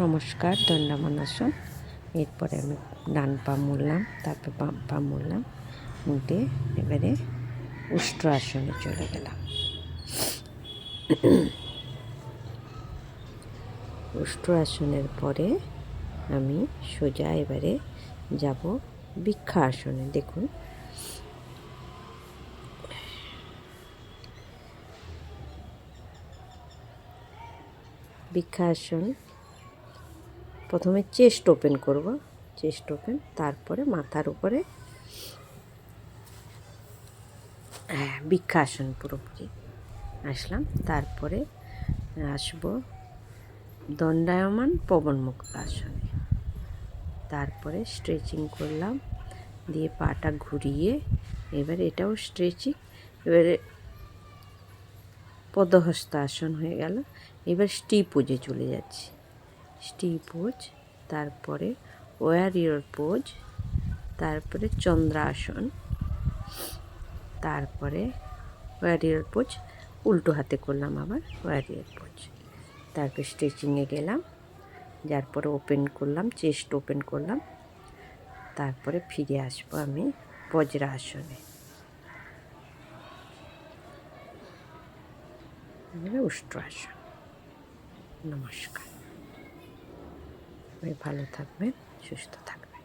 নমস্কার, দণ্ডামনাসন। এরপরে আমি ডান পা মুড়লাম, তারপর বাম পা মুড়লাম, মুড়ে এবারে উষ্ট্র আসনে চলে গেলাম। উষ্ট্র আসনের পরে আমি সোজা এবারে যাব বৃক্ষা আসনে। দেখুন, বৃক্ষা আসন প্রথমে চেস্ট ওপেন করব, চেস্ট ওপেন, তারপরে মাথার উপরে বৃক্ষাসন পুরোপুরি আসলাম। তারপরে আসব দণ্ডায়মান পবনমুক্ত আসনে। তারপরে স্ট্রেচিং করলাম, দিয়ে পাটা ঘুরিয়ে এবার এটাও স্ট্রেচিং। এবারে পদহস্ত আসন হয়ে গেল। এবার স্টিপ পোজে চলে যাচ্ছি। স্টিপ পোজ, তারপরে ওয়ারিয়র পোজ, তারপরে চন্দ্রাসন, তারপরে ওয়ারিয়র পোজ উল্টো হাতে করলাম, আবার ওয়ারিয়র পোজ। তারপর স্ট্রেচিংয়ে গেলাম, যার পরে ওপেন করলাম, চেস্ট ওপেন করলাম। তারপরে ফিরে আসবো আমি বজ্রাসনে। উষ্ট্রাসন। নমস্কার। ভালো থাকবেন, সুস্থ থাকবেন।